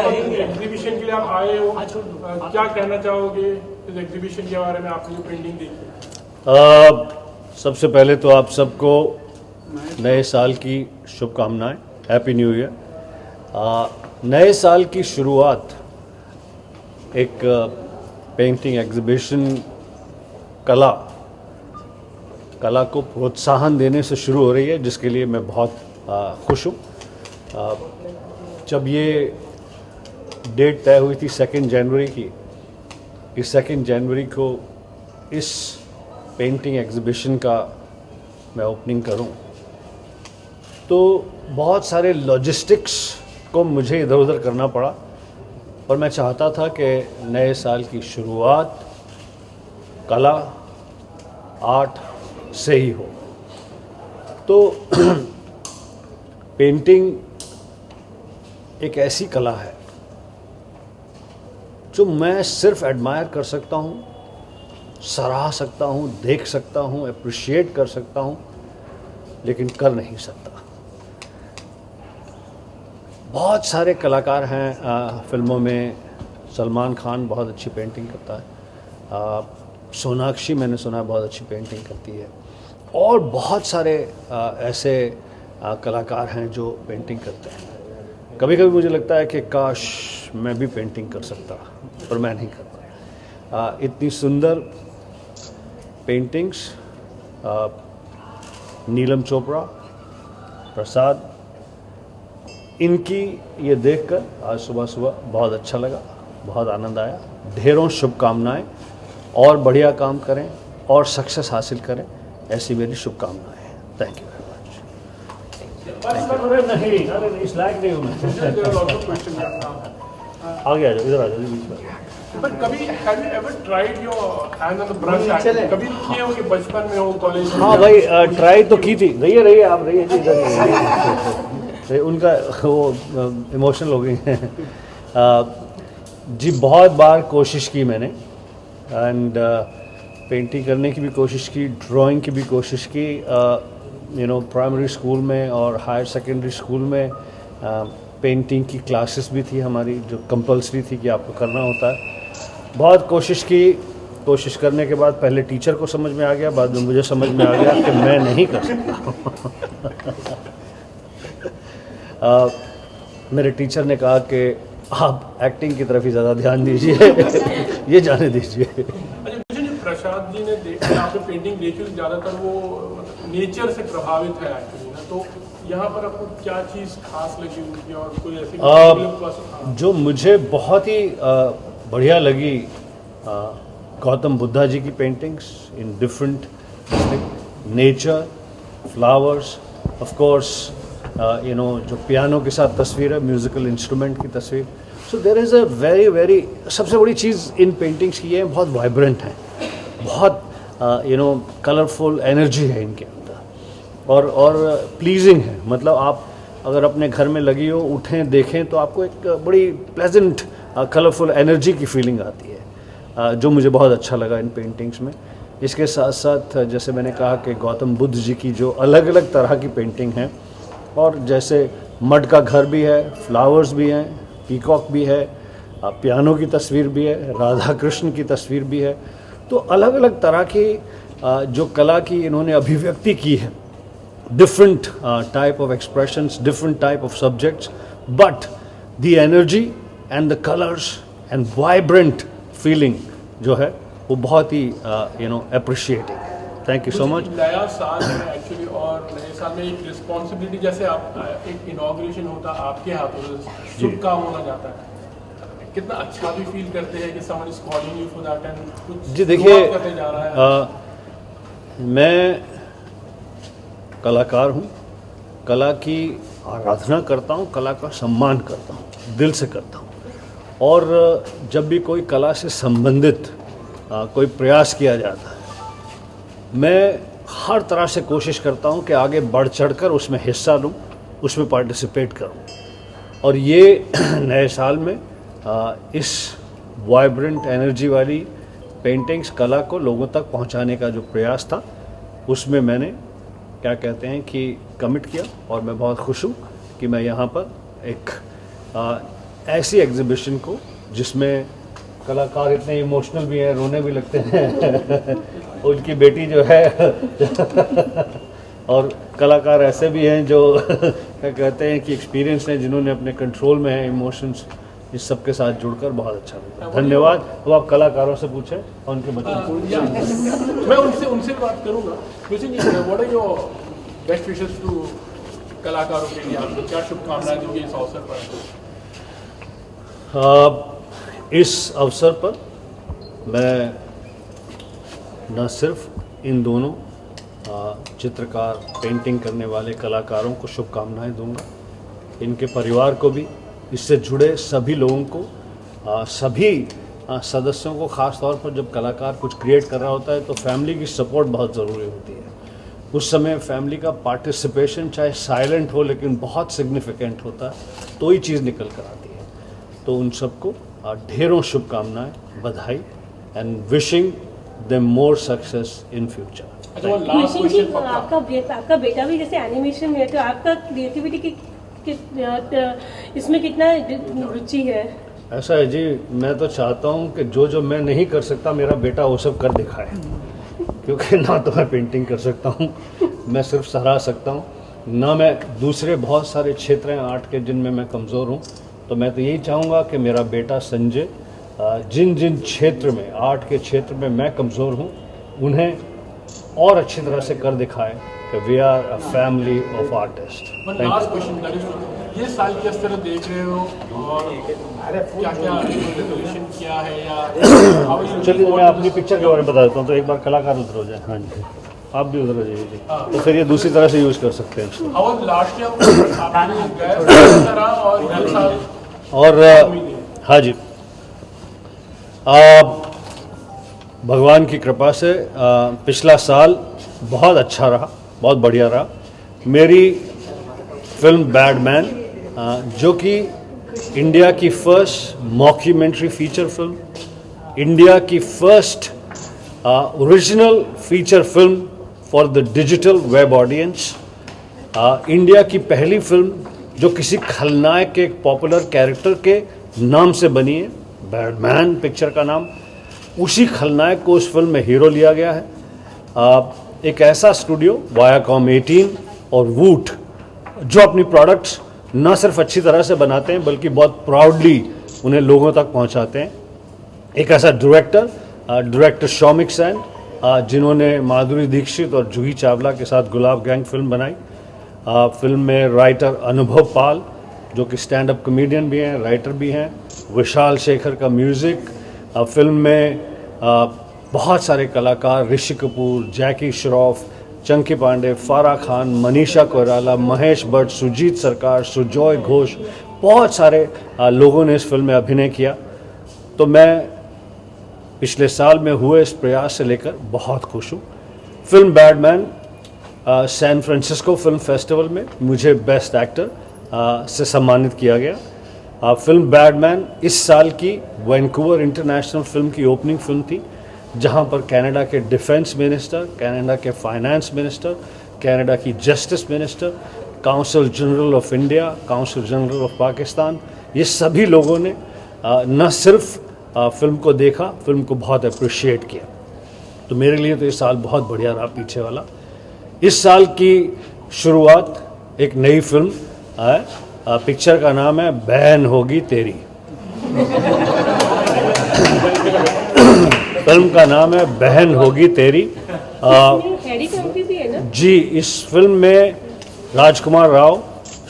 Exhibition के लिए आप आए हो, क्या कहना चाहोगे इस एग्जीबिशन के बारे में, आपने जो पेंटिंग देखी? सबसे पहले तो आप सबको नए साल की शुभकामनाएं, हैप्पी न्यू ईयर। नए साल की शुरुआत एक पेंटिंग एग्जीबिशन कला को प्रोत्साहन देने से शुरू हो रही है, जिसके लिए मैं बहुत खुश हूँ। जब ये डेट तय हुई थी 2 जनवरी की, इस 2 जनवरी को इस पेंटिंग एग्जीबिशन का मैं ओपनिंग करूं, तो बहुत सारे लॉजिस्टिक्स को मुझे इधर उधर करना पड़ा, और मैं चाहता था कि नए साल की शुरुआत कला आर्ट से ही हो। तो पेंटिंग एक ऐसी कला है जो मैं सिर्फ एडमायर कर सकता हूँ, सराह सकता हूँ, देख सकता हूँ, अप्रिशिएट कर सकता हूँ, लेकिन कर नहीं सकता। बहुत सारे कलाकार हैं फिल्मों में। सलमान खान बहुत अच्छी पेंटिंग करता है, सोनाक्षी मैंने सुना है बहुत अच्छी पेंटिंग करती है, और बहुत सारे ऐसे कलाकार हैं जो पेंटिंग करते हैं। कभी कभी मुझे लगता है कि काश मैं भी पेंटिंग कर सकता, पर मैं नहीं करता। इतनी सुंदर पेंटिंग्स नीलम चोपड़ा, प्रसाद, इनकी ये देखकर आज सुबह सुबह बहुत अच्छा लगा, बहुत आनंद आया। ढेरों शुभकामनाएं, और बढ़िया काम करें और सक्सेस हासिल करें, ऐसी मेरी शुभकामनाएं हैं। Thank you very much. नहीं, अरे इस लायक नहीं हूँ मैं। आगे आ जाओ, इधर आ जाओ बीच में। But कभी have you ever tried your hand on the brush acting? कभी किए हो कि बचपन में हो, कॉलेज में? हाँ भाई, ट्राई तो की थी। रहिए आप रहिए जी, इधर उनका वो इमोशनल हो गई हैं जी। बहुत बार कोशिश की मैंने, एंड पेंटिंग करने की भी कोशिश की, ड्राइंग की भी कोशिश की। प्राइमरी स्कूल में और हायर सेकेंडरी स्कूल में पेंटिंग की क्लासेस भी थी हमारी, जो कंपल्सरी थी कि आपको करना होता है। बहुत कोशिश की, कोशिश करने के बाद पहले टीचर को समझ में आ गया, बाद में मुझे समझ में आ गया कि मैं नहीं कर सकता। मेरे टीचर ने कहा कि आप एक्टिंग की तरफ ही ज़्यादा ध्यान दीजिए, ये जाने दीजिए। प्रसाद जी ने आपने पेंटिंग देखी, ज़्यादातर वो नेचर से प्रभावित है एक्चुअली ना, तो यहाँ पर आपको क्या चीज़ खास लगी उनकी, और कोई ऐसी जो मुझे बहुत ही बढ़िया लगी, गौतम बुद्धा जी की paintings in different nature, flowers, of course जो पियानो के साथ तस्वीर है, म्यूजिकल इंस्ट्रूमेंट की तस्वीर। So there is a very सबसे बड़ी चीज़ इन पेंटिंग्स की है, बहुत वाइब्रेंट है, बहुत कलरफुल एनर्जी है इनके अंदर, और प्लीजिंग है। मतलब आप अगर अपने घर में लगी हो, उठें देखें तो आपको एक बड़ी प्लेजेंट कलरफुल एनर्जी की फीलिंग आती है, जो मुझे बहुत अच्छा लगा इन पेंटिंग्स में। इसके साथ साथ जैसे मैंने कहा कि गौतम बुद्ध जी की जो अलग अलग तरह की पेंटिंग हैं, और जैसे मड का घर भी है, फ्लावर्स भी हैं, पीकॉक भी है, पियानो की तस्वीर भी है, राधा कृष्ण की तस्वीर भी है। तो अलग अलग तरह की जो कला की इन्होंने अभिव्यक्ति की है, different type of expressions, different type of subjects, but the energy and the colours and vibrant feeling जो है वो बहुत ही appreciating. Thank you so much. नया साल है एक्चुअली, और नए साल में एक रिस्पॉन्सिबिलिटी, जैसे आप एक इनॉग्रेशन होता है आपके हाथों से, शुभ काम होना जाता है, कितना अच्छा भी फील करते हैं कि someone is calling you for that, and कुछ जी देखिए, जा रहा है। मैं कलाकार हूँ, कला की आराधना करता हूँ, कला का सम्मान करता हूँ, दिल से करता हूँ, और जब भी कोई कला से संबंधित कोई प्रयास किया जाता है, मैं हर तरह से कोशिश करता हूँ कि आगे बढ़ चढ़कर उसमें हिस्सा लूँ, उसमें पार्टिसिपेट करूँ। और ये नए साल में इस वाइब्रेंट एनर्जी वाली पेंटिंग्स, कला को लोगों तक पहुँचाने का जो प्रयास था, उसमें मैंने क्या कहते हैं कि कमिट किया, और मैं बहुत खुश हूँ कि मैं यहाँ पर एक ऐसी एग्जीबिशन को जिसमें कलाकार इतने इमोशनल भी हैं, रोने भी लगते हैं उनकी बेटी जो है और कलाकार ऐसे भी हैं जो क्या कहते हैं कि एक्सपीरियंस हैं, जिन्होंने अपने कंट्रोल में है इमोशंस, इस सब के साथ जुड़कर बहुत अच्छा लगा। धन्यवाद। अब आप कलाकारों से पूछें और उनके बच्चों मैं उनसे बात करूंगा। What are your best wishes to कलाकारों के लिए, आपको क्या शुभकामनाएं दोगे इस अवसर पर? इस अवसर पर मैं न सिर्फ इन दोनों चित्रकार, पेंटिंग करने वाले कलाकारों को शुभकामनाएं दूंगा, इनके परिवार को भी, इससे जुड़े सभी लोगों को, सभी सदस्यों को। ख़ास तौर पर जब कलाकार कुछ क्रिएट कर रहा होता है तो फैमिली की सपोर्ट बहुत ज़रूरी होती है। उस समय फैमिली का पार्टिसिपेशन चाहे साइलेंट हो लेकिन बहुत सिग्निफिकेंट होता है, तो ही चीज़ निकल कर आती है। तो उन सबको ढेरों शुभकामनाएं, बधाई, and wishing them more success in future. आपका बेटा भी जैसे एनिमेशन में है, तो आपका क्रिएटिविटी की इसमें कितना रुचि है? ऐसा है जी, मैं तो चाहता हूँ कि जो मैं नहीं कर सकता मेरा बेटा वो सब कर दिखाए, क्योंकि ना तो मैं पेंटिंग कर सकता हूँ, मैं सिर्फ सराह सकता हूँ, ना मैं दूसरे बहुत सारे क्षेत्र हैं आर्ट के जिनमें मैं कमज़ोर हूँ। तो मैं तो यही चाहूँगा कि मेरा बेटा संजय जिन जिन क्षेत्र में, आर्ट के क्षेत्र में मैं कमज़ोर हूँ, उन्हें और अच्छी तरह से कर दिखाए कि we are a family of artist. Last question, ये साल किस तरह देख रहे हो और क्या रेजोल्यूशन किया है या चलिए मैं अपनी पिक्चर के बारे में बता देता हूँ। तो एक बार कलाकार उधर हो जाए। हाँ जी, आप भी उधर हो जाइए जी, तो फिर ये दूसरी तरह से यूज़ कर सकते हैं इसको। और हाँ जी, भगवान की कृपा से पिछला साल बहुत अच्छा रहा, बहुत बढ़िया रहा। मेरी फिल्म बैडमैन, जो कि इंडिया की first mockumentary feature film, India की first original feature film for the digital web audience, India की पहली फिल्म जो किसी खलनायक के एक पॉपुलर कैरेक्टर के नाम से बनी है, बैडमैन पिक्चर का नाम, उसी खलनायक को उस फिल्म में हीरो लिया गया है। एक ऐसा स्टूडियो वायाकॉम 18 और वूट जो अपनी प्रोडक्ट्स न सिर्फ अच्छी तरह से बनाते हैं बल्कि बहुत प्राउडली उन्हें लोगों तक पहुंचाते हैं। एक ऐसा डायरेक्टर शौमिक सेन, जिन्होंने माधुरी दीक्षित और जूही चावला के साथ गुलाब गैंग फिल्म बनाई। फिल्म में राइटर अनुभव पाल, जो कि स्टैंड अप कॉमेडियन भी हैं, राइटर भी हैं। विशाल शेखर का म्यूज़िक। फिल्म में बहुत सारे कलाकार, ऋषि कपूर, जैकी श्रॉफ, चंकी पांडे, फारा खान, मनीषा कोइराला, महेश भट्ट, सुजीत सरकार, सुजॉय घोष, बहुत सारे लोगों ने इस फिल्म में अभिनय किया। तो मैं पिछले साल में हुए इस प्रयास से लेकर बहुत खुश हूँ। Film Badman San Francisco film festival में मुझे बेस्ट एक्टर से सम्मानित किया गया। फिल्म बैडमैन इस साल की वैंकूवर इंटरनेशनल फिल्म की ओपनिंग फिल्म थी, जहां पर कनाडा के डिफेंस मिनिस्टर, कनाडा के फाइनेंस मिनिस्टर, कनाडा की justice minister, council general of India, council general of Pakistan, ये सभी लोगों ने न सिर्फ फिल्म को देखा, फिल्म को बहुत अप्रिशिएट किया। तो मेरे लिए तो ये साल बहुत बढ़िया रहा पीछे वाला। इस साल की शुरुआत एक नई फिल्म है, पिक्चर का नाम है बहन होगी तेरी। फिल्म का नाम है बहन होगी तेरी। जी, इस फिल्म में राजकुमार राव,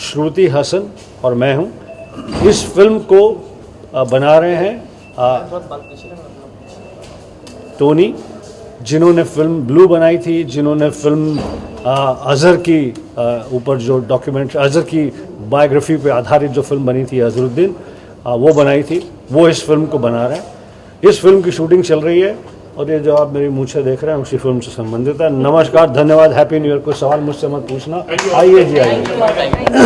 श्रुति हसन और मैं हूँ। इस फिल्म को बना रहे हैं टोनी, जिन्होंने फिल्म ब्लू बनाई थी, जिन्होंने फिल्म अजहर की ऊपर जो डॉक्यूमेंट्री, अजहर की बायोग्राफी पे आधारित जो फिल्म बनी थी अजहरुद्दीन, वो बनाई थी, वो इस फिल्म को बना रहे हैं। इस फिल्म की शूटिंग चल रही है और ये जो आप मेरी मूंछें देख रहे हैं उसी फिल्म से संबंधित है। नमस्कार, धन्यवाद, हैप्पी न्यू ईयर। कोई सवाल मुझसे मत पूछना। आइए जी, आइए।